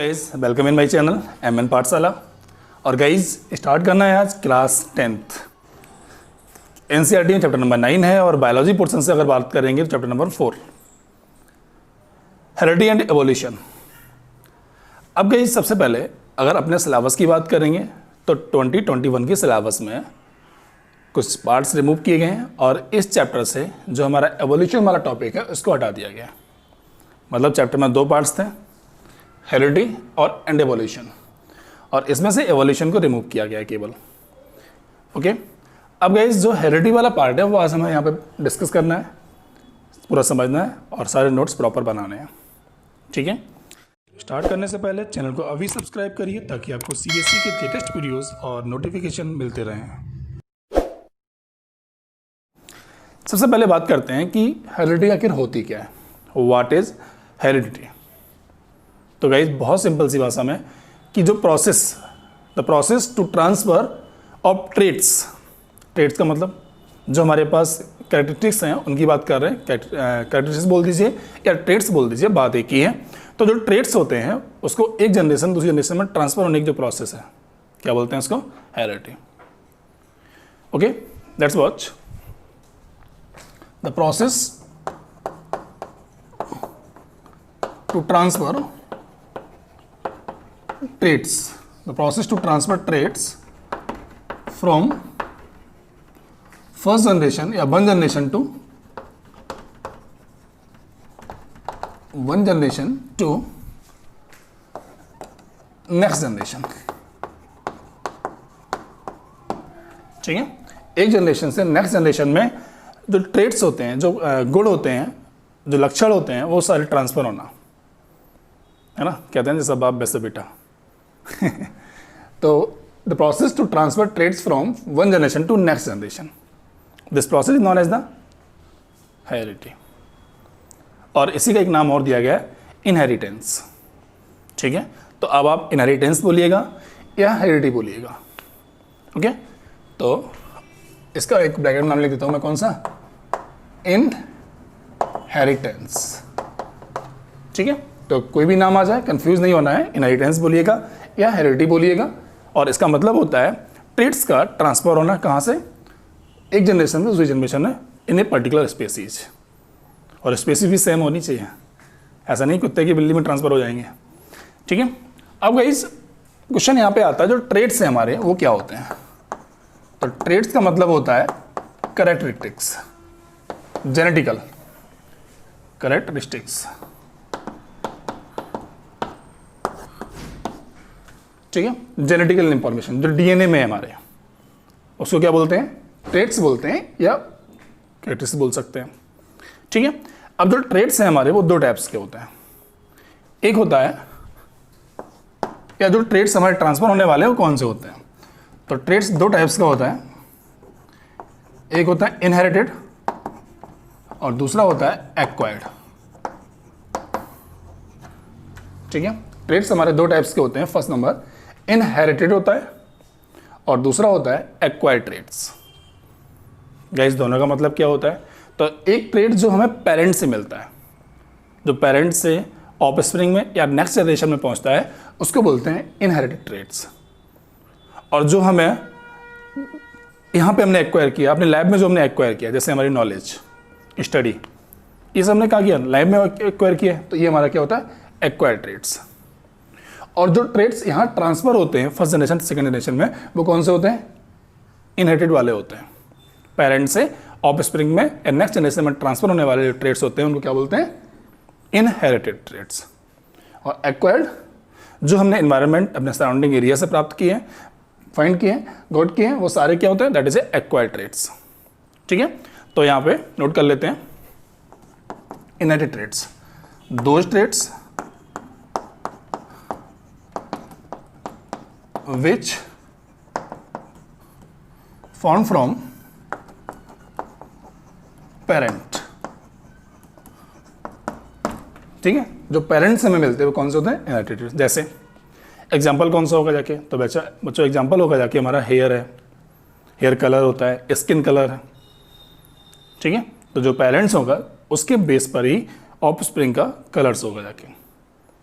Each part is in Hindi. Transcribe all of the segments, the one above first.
Guys, welcome in my channel MN Pathshala. और गाइज स्टार्ट करना है आज क्लास 10th एनसीईआरटी में चैप्टर नंबर 9 है और बायोलॉजी पोर्शन से अगर बात करेंगे तो chapter number 4 heredity and evolution. अब गाइज सबसे पहले अगर अपने सिलेबस की बात करेंगे तो 2021 के सिलेबस में कुछ पार्ट्स रिमूव किए गए हैं और इस चैप्टर से जो हमारा एवोल्यूशन वाला टॉपिक है उसको हटा दिया गया। मतलब चैप्टर में 2 पार्ट्स थे, हेरिडिटी और एंड एवोल्यूशन, और इसमें से एवोल्यूशन को रिमूव किया गया है केवल। ओके, अब गाइस जो हेरिडिटी वाला पार्ट है वो आज हमें यहाँ पे डिस्कस करना है, पूरा समझना है और सारे नोट्स प्रॉपर बनाने हैं। ठीक है, स्टार्ट करने से पहले चैनल को अभी सब्सक्राइब करिए ताकि आपको सीबीएसई के लेटेस्ट वीडियोस और नोटिफिकेशन मिलते रहें। सबसे पहले बात करते हैं कि हेरिडिटी आखिर होती क्या है, व्हाट इज हेरिडिटी। तो गाइस बहुत सिंपल सी भाषा में कि जो the process to transfer of traits का मतलब जो हमारे पास कैरेक्टरिस्टिक्स हैं उनकी बात कर रहे हैं, कैरेक्टरिस्टिक्स बोल दीजिए या ट्रेट्स बोल दीजिए, बात एक ही है। तो जो ट्रेट्स होते हैं उसको एक जनरेशन दूसरी जनरेशन में ट्रांसफर होने की जो प्रोसेस है क्या बोलते हैं उसको, heredity. Okay, let's watch the process to transfer traits, the process to transfer traits from first generation या one generation to next generation। ठीक है, एक जनरेशन से नेक्स्ट जनरेशन में जो ट्रेट्स होते हैं, जो गुण होते हैं, जो लक्षण होते हैं, वो सारे ट्रांसफर होना है ना। कहते हैं जैसा बाप वैसे बेटा तो the process to transfer traits from one generation to next generation, this process is known as the heredity. और इसी का एक नाम और दिया गया है, इनहेरिटेंस। ठीक है, तो अब आप इनहेरिटेंस बोलिएगा या हेरिडिटी बोलिएगा। ओके, तो इसका एक ब्रैकेट में नाम लिख देता हूं मैं, कौन सा, इनहेरिटेंस। ठीक है, तो कोई भी नाम आ जाए कंफ्यूज नहीं होना है, इनहेरिटेंस बोलिएगा या हेरिडिटी बोलिएगा। और इसका मतलब होता है ट्रेट्स का ट्रांसफर होना, कहाँ से, एक जनरेशन से दूसरी जनरेशन में इन ए पर्टिकुलर स्पेसीज, और स्पेसीज भी सेम होनी चाहिए, ऐसा नहीं कुत्ते की बिल्ली में ट्रांसफर हो जाएंगे। ठीक है, अब गाइस क्वेश्चन यहाँ पे आता है जो ट्रेट्स हैं हमारे वो क्या होते हैं। तो ट्रेट्स का मतलब होता है कैरेक्टरिस्टिक्स, जेनेटिकल कैरेक्टरिस्टिक्स। ठीक है, जेनेटिकल इंफॉर्मेशन जो डीएनए में है हमारे, उसको क्या बोलते हैं, ट्रेट्स बोलते हैं या कैरेक्टरिस्टिक्स बोल सकते हैं। ठीक है, अब जो ट्रेट्स हैं हमारे वो 2 टाइप्स के होते हैं। एक होता है, या जो ट्रेट्स हमारे ट्रांसफर होने वाले हैं वो कौन से होते हैं। तो ट्रेट्स 2 टाइप्स का होता है, एक होता है इनहेरिटेड और दूसरा होता है एक्वायर्ड। ठीक है, ट्रेट्स हमारे 2 टाइप्स के होते हैं, फर्स्ट नंबर इनहेरिटेड होता है और दूसरा होता है एक्वायर्ड ट्रेट्स। गाइस दोनों का मतलब क्या होता है, तो एक ट्रेट जो हमें पेरेंट से मिलता है, जो पेरेंट से ऑफस्प्रिंग में या नेक्स्ट जनरेशन में पहुंचता है, उसको बोलते हैं इनहेरिटेड ट्रेट्स। और जो हमें यहाँ पे हमने एक्वायर किया, अपने लैब में जो हमने एक्वायर किया, जैसे हमारी नॉलेज, स्टडी, ये सब हमने कहा किया, लैब में एक्वायर किया, तो ये हमारा क्या होता है, एक्वायर्ड ट्रेट्स। और जो ट्रेट्स यहाँ ट्रांसफर होते हैं फर्स्ट जनरेशन सेकंड जनरेशन में, वो कौन से होते हैं, इनहेरिटेड वाले होते हैं। पेरेंट से ऑफस्प्रिंग में या नेक्स्ट जनरेशन में ट्रांसफर होने वाले जो ट्रेट्स होते हैं उनको क्या बोलते हैं, इनहेरिटेड ट्रेट्स। और एक्वायर्ड जो हमने एनवायरनमेंट, अपने सराउंडिंग एरिया से प्राप्त किए हैं, फाइंड किए हैं, गॉट किए हैं, वो सारे क्या होते हैं, that is A acquired traits. ठीक है, तो यहाँ पे नोट कर लेते हैं, inherited traits, those traits which form from parent। ठीक है, जो पेरेंट्स हमें मिलते हैं वो कौन से होते हैं, इनहेरिटेड। जैसे एग्जांपल कौन सा होगा जाके, तो बच्चों एग्जांपल होगा जाके हमारा हेयर है, हेयर कलर होता है, स्किन कलर है। ठीक है, तो जो पेरेंट्स होगा उसके बेस पर ही ऑफस्प्रिंग का कलर्स होगा जाके।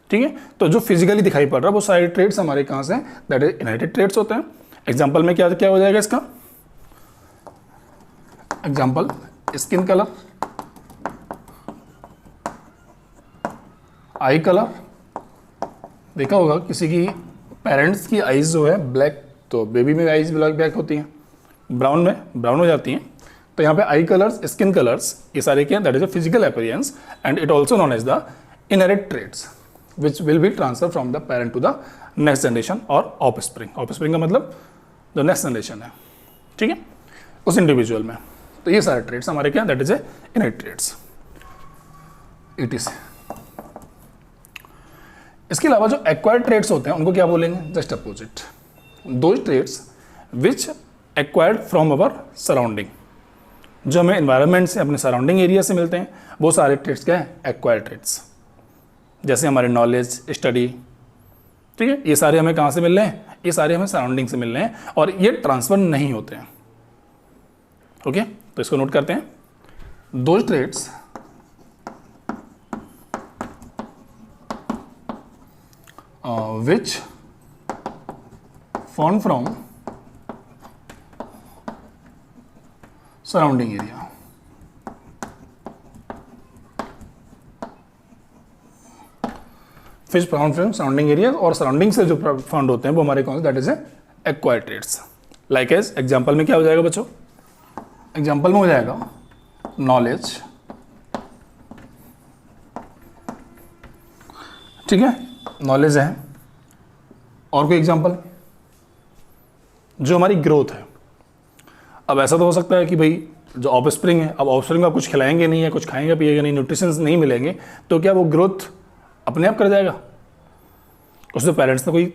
ठीक है। तो जो फिजिकली दिखाई पड़ रहा है वो सारे ट्रेड्स हमारे कहाँ से हैं, दैट इज इनहेरिटेड ट्रेड्स होते हैं। एग्जाम्पल में क्या क्या हो जाएगा इसका, एग्जाम्पल स्किन कलर, आई कलर, देखा होगा किसी की पेरेंट्स की आईज जो है ब्लैक, तो बेबी में आईज ब्लैक होती हैं, ब्राउन में ब्राउन हो जाती हैं। तो यहाँ पे आई कलर्स, स्किन कलर्स, ये सारे क्या, that is a physical appearance and it also known as the inherit traits which will be transfer from the parent to the next generation और ऑफस्प्रिंग। ऑफस्प्रिंग का मतलब जो नेक्स्ट जनरेशन है, ठीक है, उस इंडिविजुअल में। तो ये सारे ट्रेड्स हमारे क्या, that is a inherit traits ETC। इसके अलावा जो एक्वायर्ड ट्रेड्स होते हैं उनको क्या बोलेंगे, just opposite, those traits which acquired from our surrounding, जो हमें एनवायरनमेंट से, अपने सराउंडिंग एरिया से मिलते हैं, वो सारे ट्रेड्स क्या है, एक्वायर्ड ट्रेड्स। जैसे हमारे नॉलेज, स्टडी, ठीक है, ये सारे हमें कहाँ से मिल रहे हैं, ये सारे हमें सराउंडिंग से मिल रहे हैं और ये ट्रांसफर नहीं होते हैं। ओके, तो इसको नोट करते हैं, those traits which formed from surrounding area, which formed from surrounding area, और सराउंडिंग से जो फाउंड होते हैं वो हमारे कौन से, that is acquired traits. Like as example में क्या हो जाएगा बच्चों, एग्जाम्पल में हो जाएगा नॉलेज, ठीक है, नॉलेज है। और कोई एग्जांपल, जो हमारी ग्रोथ है। अब ऐसा तो हो सकता है कि भाई जो ऑफस्प्रिंग है, अब ऑफस्प्रिंग को आप कुछ खिलाएंगे नहीं या कुछ खाएंगे पिएगा नहीं, न्यूट्रिशंस नहीं मिलेंगे, तो क्या वो ग्रोथ अपने आप कर जाएगा, उससे पेरेंट्स ने कोई,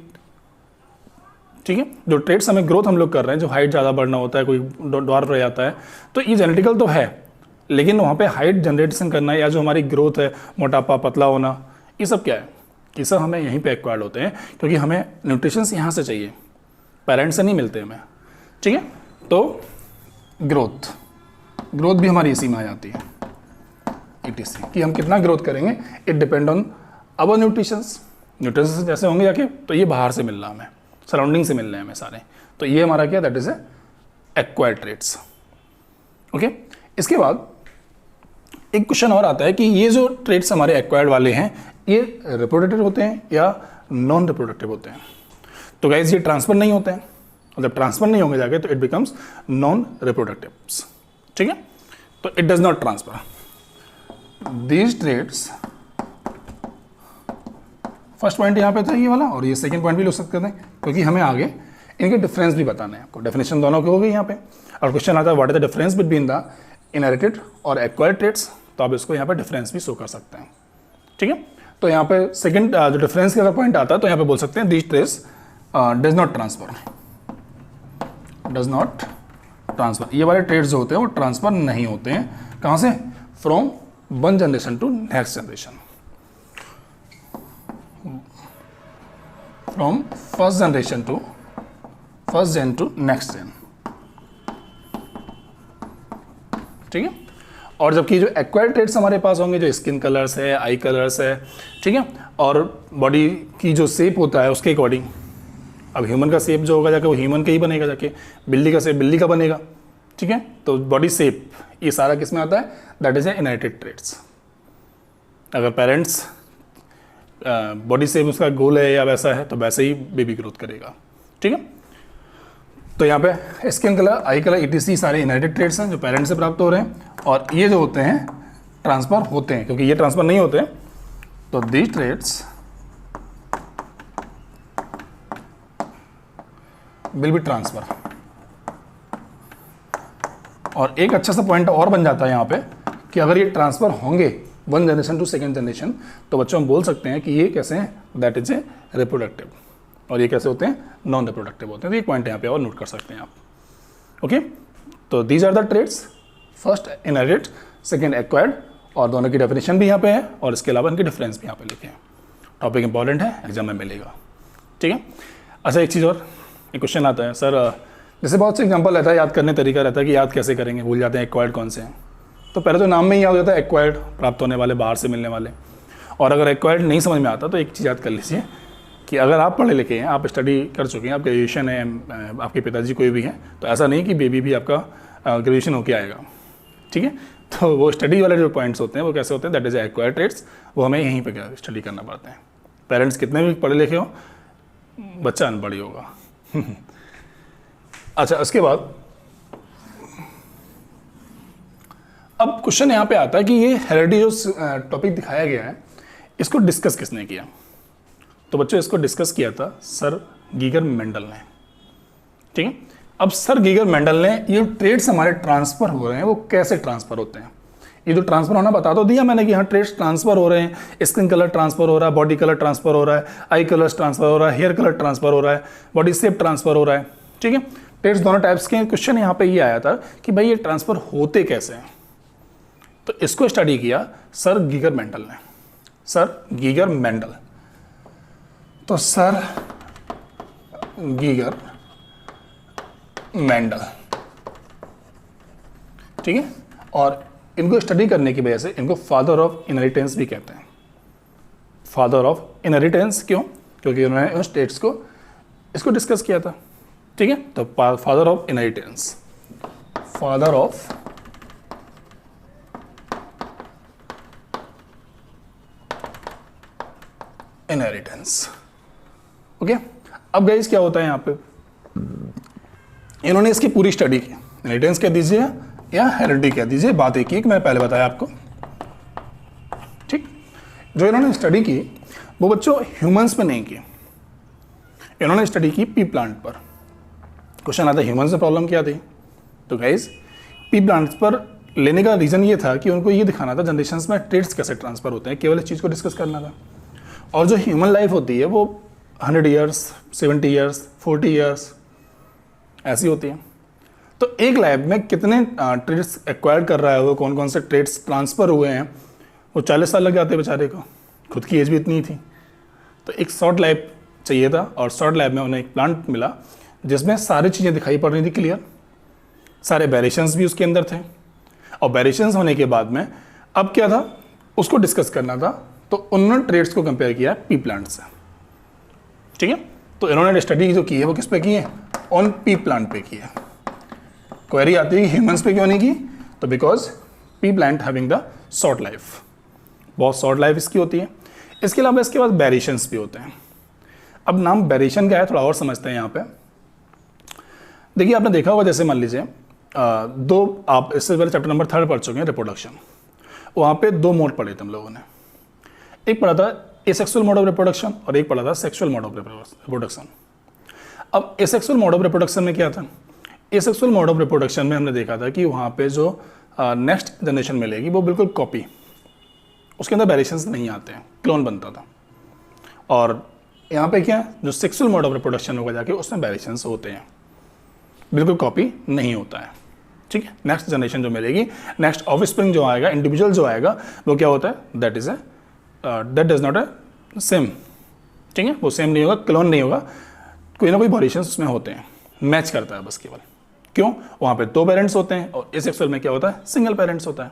ठीक है, जो ट्रेड्स हमें ग्रोथ हम लोग कर रहे हैं, जो हाइट ज़्यादा बढ़ना होता है, कोई ड्वार्फ रह जाता है, तो ये जेनेटिकल तो है, लेकिन वहाँ पे हाइट जनरेशन करना या जो हमारी ग्रोथ है, मोटापा, पतला होना, ये सब क्या है, ये सब हमें यहीं पे एक्वायर्ड होते हैं, क्योंकि हमें न्यूट्रिशंस यहाँ से चाहिए, पेरेंट्स से नहीं मिलते हमें, ठीक है। तो ग्रोथ भी हमारी इसी में आ जाती है, ETC, कि हम कितना ग्रोथ करेंगे, it depend on our nutritions जैसे होंगे जाके, तो ये बाहर से मिल रहा हमें, सराउंडिंग से मिल रहे हैं हमें सारे, तो ये हमारा क्या, that is A acquired traits. Okay, इसके बाद एक क्वेश्चन और आता है कि ये जो ट्रेड्स हमारे एक्वायर्ड वाले हैं, ये रिप्रोडक्टिव होते हैं या नॉन रिप्रोडक्टिव होते हैं। तो गाइज ये ट्रांसफर नहीं होते हैं, जब ट्रांसफर नहीं होंगे जाके तो इट बिकम्स नॉन रिप्रोडक्टिव्स, ठीक है। तो it does not transfer these traits, first point यहाँ पे था ये वाला, और ये सेकंड पॉइंट भी ले सकते थे, क्योंकि हमें आगे इनके डिफरेंस भी बताना है आपको। डेफिनेशन दोनों की हो गई यहाँ पे, और क्वेश्चन आता है what is the difference between the inherited और एक्वायर्ड ट्रेड्स, तो आप इसको यहाँ पे डिफरेंस भी शो कर सकते हैं, ठीक है। तो यहाँ पे सेकंड जो डिफरेंस का पॉइंट आता है, तो यहाँ पे बोल सकते हैं these traits does not transfer, ये वाले ट्रेड्स जो होते हैं वो ट्रांसफर नहीं होते हैं, कहाँ से, from one generation to next generation, from first generation to next gen, ठीक है। और जबकि जो एक्वायर्ड ट्रेड्स हमारे पास होंगे, जो स्किन कलर्स है, आई कलर्स है, ठीक है, और बॉडी की जो शेप होता है उसके अकॉर्डिंग, अब ह्यूमन का शेप जो होगा जाके वो ह्यूमन का ही बनेगा, जाके बिल्ली का शेप बिल्ली का बनेगा, ठीक है। तो बॉडी शेप ये सारा किस में आता है, that is a inherited traits. अगर पेरेंट्स बॉडी शेप उसका गोल है या वैसा है, तो वैसे ही बेबी ग्रोथ करेगा, ठीक है। तो यहाँ पे स्किन कलर, आई कलर, ETC सारे इनहेरिटेड ट्रेड्स हैं जो पेरेंट्स से प्राप्त हो रहे हैं, और ये जो होते हैं ट्रांसफर होते हैं, क्योंकि ये ट्रांसफर नहीं होते। तो these traits will be transfer. और एक अच्छा सा पॉइंट और बन जाता है यहाँ पे कि अगर ये ट्रांसफर होंगे one generation to second generation, तो बच्चों हम बोल सकते हैं कि ये कैसे हैं, दैट इज ए रिप्रोडक्टिव, और ये कैसे होते हैं, नॉन रिप्रोडक्टिव होते हैं। तो ये पॉइंट यहाँ पे और नोट कर सकते हैं आप। ओके, तो these are the traits, first inherited, second acquired, और दोनों की डेफिनेशन भी यहाँ पे है, और इसके अलावा इनके डिफरेंस भी यहाँ पे लिखे हैं। टॉपिक इंपॉर्टेंट है, एग्जाम में मिलेगा, ठीक है। अच्छा, एक चीज़ और, एक क्वेश्चन आता है, सर जैसे बहुत से एग्जांपल रहता है, याद करने तरीका रहता है कि याद कैसे करेंगे, भूल जाते हैं एक्वायर्ड कौन से हैं। तो पहले तो नाम में ही याद हो जाता है एक्वायर्ड, प्राप्त होने वाले, बाहर से मिलने वाले, और अगर एक्वायर्ड नहीं समझ में आता तो एक चीज़ याद कर लीजिए कि अगर आप पढ़े लिखे हैं, आप स्टडी कर चुके हैं, आप ग्रेजुएशन है, आपके पिताजी कोई भी हैं, तो ऐसा नहीं कि बेबी भी आपका ग्रेजुएशन होके आएगा, ठीक है। तो वो स्टडी वाले जो पॉइंट्स होते हैं वो कैसे होते हैं, दैट इज एक्वायर्ड ट्रेड्स, वो हमें यहीं पे स्टडी करना पड़ता है। पेरेंट्स कितने भी पढ़े लिखे हो, बच्चा अनपढ़ ही होगा। अच्छा, उसके बाद अब क्वेश्चन यहाँ पे आता है कि ये हेरिडिटी जो टॉपिक दिखाया गया है, इसको डिस्कस किसने किया। तो बच्चों, इसको डिस्कस किया था सर गीगर मेंडल ने, ठीक है। अब सर गीगर मेंडल ने ये ट्रेड्स हमारे ट्रांसफर हो रहे हैं, वो कैसे ट्रांसफर होते हैं, ये जो ट्रांसफर होना बता तो दिया मैंने कि हाँ ट्रेड्स ट्रांसफर हो रहे हैं, स्किन कलर ट्रांसफर हो रहा है, बॉडी कलर ट्रांसफर हो रहा है, आई कलर ट्रांसफर हो रहा है, हेयर कलर ट्रांसफर हो रहा है, बॉडी शेप ट्रांसफर हो रहा है, ठीक है। ट्रेड्स दोनों टाइप्स के। क्वेश्चन यहाँ पे ये आया था कि भाई ये ट्रांसफर होते कैसे हैं, तो इसको स्टडी किया सर गीगर मेंडल ने, सर गीगर मेंडल। तो सर गीगर मेंडल, ठीक है। और इनको स्टडी करने की वजह से इनको फादर ऑफ इनहेरिटेंस भी कहते हैं। फादर ऑफ इनहेरिटेंस क्यों? क्योंकि उन्होंने उन स्टेट्स को इसको डिस्कस किया था, ठीक है। तो father of inheritance, father of inheritance, okay. अब गाइस क्या होता है यहाँ पे, इन्होंने इसकी पूरी स्टडी की, इनहेरिटेंस कह दीजिए या हेरिडिटी कह दीजिए, बात एक ही मैंने पहले बताया आपको, ठीक। जो इन्होंने स्टडी की वो बच्चों ह्यूमंस पे नहीं की, इन्होंने स्टडी की पी प्लांट पर। क्वेश्चन आता है ह्यूमंस में प्रॉब्लम क्या थी, तो गाइस पी प्लांट्स पर लेने का रीज़न ये था कि उनको ये दिखाना था जनरेशंस में ट्रेड्स कैसे ट्रांसफर होते हैं, केवल इस चीज़ को डिस्कस करना था। और जो ह्यूमन लाइफ होती है वो 100 ईयर्स, 70 ईयर्स, 40 ईयर्स ऐसी होती है। तो एक लाइफ में कितने ट्रेड्स एक्वायर कर रहा है वो, कौन कौन से ट्रेड्स ट्रांसफ़र हुए हैं, वो 40 साल लग जाते बेचारे को, खुद की एज भी इतनी थी। तो एक शॉर्ट लाइफ चाहिए था, और शॉर्ट लाइफ में उन्हें एक प्लांट मिला जिसमें सारी चीज़ें दिखाई पड़ रही थी क्लियर, सारे वेरिएशंस भी उसके अंदर थे। और वेरिएशंस होने के बाद में अब क्या था, उसको डिस्कस करना था। तो उन्होंने ट्रेड्स को कंपेयर किया पी प्लांट से, ठीक है। तो इन्होंने स्टडी जो की है वो किस पे की है, ऑन पी प्लांट पे की है। क्वेरी आती है कि ह्यूमंस पे क्यों नहीं की, तो because P plant having the short life, बहुत शॉर्ट लाइफ इसकी होती है। इसके अलावा इसके बाद वेरिएशंस भी होते हैं। अब नाम वेरिएशन का है, थोड़ा और समझते हैं यहाँ पे। देखिए आपने देखा होगा, जैसे मान लीजिए दो, आप इससे पहले चैप्टर नंबर 3 पढ़ चुके हैं रिप्रोडक्शन, वहाँ पे 2 मोड पढ़े थे हम लोगों ने। एक पढ़ा था एसेक्सुअल मोड ऑफ रिप्रोडक्शन और एक पढ़ा था सेक्सुअल मोड ऑफ रिप्रोडक्शन। अब एसेक्सुअल मोड ऑफ रिप्रोडक्शन में क्या था, एसेक्सुअल मोड ऑफ रिप्रोडक्शन में हमने देखा था कि वहाँ पे जो नेक्स्ट जनरेशन मिलेगी वो बिल्कुल कॉपी, उसके अंदर वेरिएशंस नहीं आते हैं, क्लोन बनता था। और यहाँ पे क्या, जो सेक्सुअल मोड ऑफ रिप्रोडक्शन होगा जाके उसमें वेरिएशंस होते हैं, बिल्कुल कॉपी नहीं होता है, ठीक है। नेक्स्ट जनरेशन जो मिलेगी, नेक्स्ट ऑफस्प्रिंग जो आएगा, इंडिविजुअल जो आएगा, वो क्या होता है, that does not a same, ठीक है। वो सेम नहीं होगा, क्लोन नहीं होगा, कोई ना कोई वेरिएशंस उसमें होते हैं, मैच करता है बस केवल। क्यों, वहाँ पे 2 पेरेंट्स होते हैं, और एसेक्सुअल में क्या होता है, सिंगल पेरेंट्स होता है,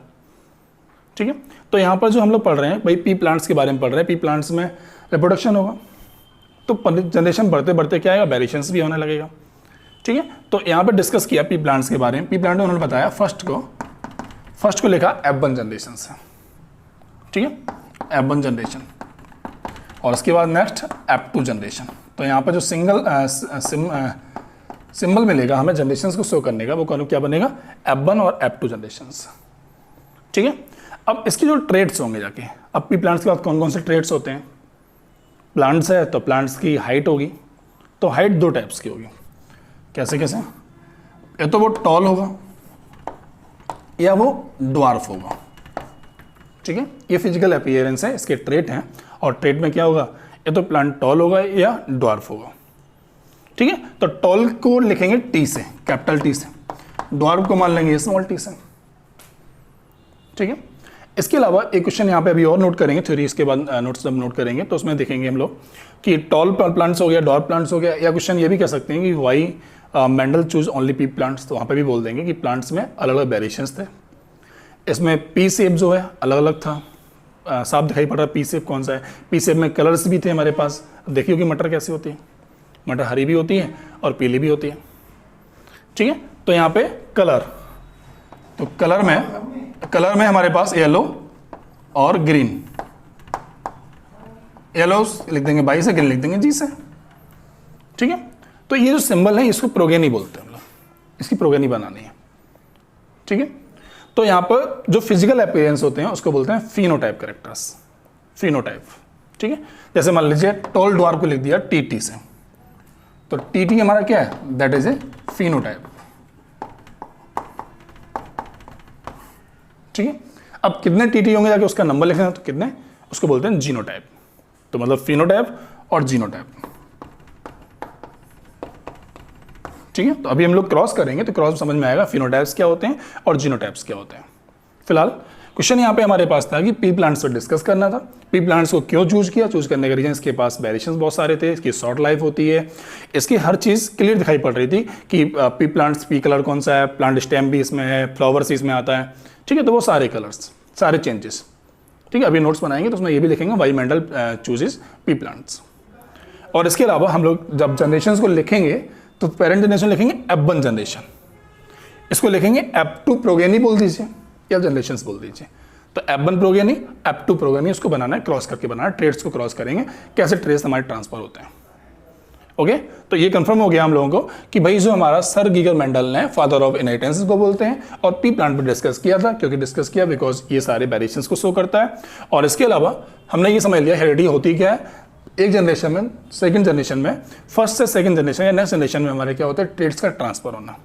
ठीक है। तो यहाँ पर जो हम लोग पढ़ रहे हैं भाई पी प्लांट्स के बारे में पढ़ रहे हैं, पी प्लांट्स में रिप्रोडक्शन होगा, तो जनरेशन बढ़ते बढ़ते क्या आएगा, वेरिएशंस भी होने लगेगा, ठीक है। तो यहाँ पे डिस्कस किया पी प्लांट्स के बारे में। पी प्लांट में उन्होंने बताया फर्स्ट को लिखा F1 जनरेशन से, ठीक है, F1 जनरेशन, और उसके बाद नेक्स्ट F2 जनरेशन। तो यहाँ पर जो सिंबल मिलेगा हमें जनरेशंस को शो करने का, वो क्या बनेगा, F1 और F2 जनरेशंस, ठीक है। अब इसके जो ट्रेड्स होंगे जाके, अब पी प्लांट्स के बाद कौन कौन से ट्रेड्स होते हैं, प्लांट्स है तो प्लांट्स की हाइट होगी, तो हाइट 2 टाइप्स की होगी। कैसे कैसे, या तो वो टॉल होगा या वो ड्वार्फ होगा, ठीक है। ये फिजिकल अपीयरेंस है, इसके ट्रेट हैं, और ट्रेट में क्या होगा, या तो प्लांट टॉल होगा या ड्वार्फ होगा, ठीक है। तो टॉल को लिखेंगे टी से, कैपिटल टी से, ड्वार्फ को मान लेंगे स्मॉल टी से, ठीक है। इसके अलावा एक क्वेश्चन यहाँ पे अभी और नोट करेंगे, थ्योरी इसके बाद नोट्स जब नोट करेंगे तो उसमें देखेंगे हम लोग कि टॉल प्लांट्स हो गया, ड्वार्फ प्लांट्स हो गया, या क्वेश्चन ये भी कह सकते हैं कि why Mendel choose only pea plants, तो वहाँ पे भी बोल देंगे कि प्लांट्स में अलग अलग वेरिएशंस थे। इसमें पी शेप जो है अलग अलग था, साफ दिखाई पड़ रहा है पी शेप कौन सा है। पी शेप में कलर्स भी थे हमारे पास। देखिए कि मटर कैसी होती है, मटर हरी भी होती है और पीली भी होती है, ठीक है। तो यहाँ पे कलर, तो कलर में हमारे पास येलो और ग्रीन। येलो लिख देंगे बाई से, ग्रीन लिख देंगे जी से, ठीक है। तो ये जो सिंबल है इसको प्रोगेनी बोलते हैं हम लोग, इसकी प्रोगेनी बनानी है, ठीक है। तो यहाँ पर जो फिजिकल अपीयरेंस होते हैं उसको बोलते हैं फिनोटाइप कैरेक्टर्स, फिनोटाइप, ठीक है। जैसे मान लीजिए टॉल ड्वार्फ को लिख दिया टीटी से, तो टीटी हमारा क्या है, दैट इज ए फिनोटाइप, ठीक है। अब कितने टीटी होंगे जाके उसका नंबर लिखना है, तो कितने, उसको बोलते हैं जीनोटाइप। तो मतलब फिनोटाइप और जीनोटाइप, ठीक है। तो अभी हम लोग क्रॉस करेंगे तो क्रॉस समझ में आएगा फिनोटाइप्स क्या होते हैं और जीनोटाइप्स क्या होते हैं। फिलहाल क्वेश्चन यहाँ पे हमारे पास था कि पी प्लांट्स पर डिस्कस करना था। पी प्लांट्स को क्यों चूज किया, चूज करने का रीजन इसके पास वेरिएशंस बहुत सारे थे, इसकी शॉर्ट लाइफ होती है, इसकी हर चीज़ क्लियर दिखाई पड़ रही थी कि पी प्लांट्स, पी कलर कौन सा है, प्लांट स्टेम भी इसमें है, फ्लावर्स इसमें आता है, ठीक है। तो वो सारे कलर्स, सारे चेंजेस, ठीक है। अभी नोट्स बनाएंगे तो उसमें ये भी लिखेंगे why Mendel chooses pea plants. और इसके अलावा हम लोग जब जनरेशन को लिखेंगे तो पेरेंट जनरेशन लिखेंगे F1 जनरेशन, इसको लिखेंगे F2 प्रोगेनी बोल दीजिए या जनरेशन बोल दीजिए। तो F1 प्रोगेनी, F2 प्रोगेनी, उसको बनाना है, क्रॉस करके बनाना है, ट्रेड्स को क्रॉस करेंगे, कैसे ट्रेड्स हमारे ट्रांसफर होते हैं। ओके, तो ये कंफर्म हो गया हम लोगों को कि भाई जो हमारा सर गीगर मेंडल ने फादर ऑफ इनहेरिटेंस को बोलते हैं और पी प्लांट पर डिस्कस किया था, क्योंकि डिस्कस किया बिकॉज ये सारे वेरिएशंस को शो करता है। और इसके अलावा हमने ये समझ लिया हेरिडिटी होती क्या है, एक जनरेशन में, सेकंड जनरेशन में, फर्स्ट से सेकंड जनरेशन या नेक्स्ट जनरेशन में हमारे क्या होता है, ट्रेड्स का ट्रांसफर होना।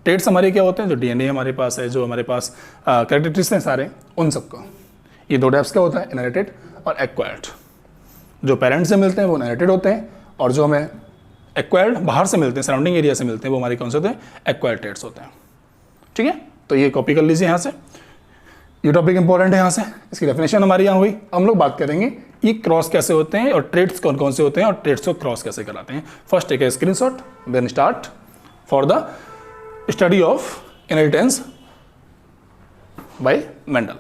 ट्रेड्स हमारे क्या होते हैं, जो डीएनए हमारे पास है, जो हमारे पास कैरेक्टरिस्टिक्स हैं सारे, उन सबको, ये दो टाइप्स का होता है, इनहेरिटेड और एक्वायर्ड। जो पेरेंट्स से मिलते हैं वो इनहेरिटेड होते हैं, और जो हमें एक्वायर्ड बाहर से मिलते हैं, सराउंडिंग एरिया से मिलते हैं, वो हमारे कौन से होते हैं, एक्वायर्ड ट्रेड्स होते हैं, ठीक है। तो ये कॉपी कर लीजिए यहाँ से, ये टॉपिक इंपॉर्टेंट है यहाँ से, इसकी डेफिनेशन हमारी यहाँ हुई। हम लोग बात करेंगे ये क्रॉस कैसे होते हैं और ट्रेड्स कौन कौन से होते हैं और ट्रेड्स को क्रॉस कैसे कराते हैं। First take a screenshot, then start for the study of inheritance by Mendel.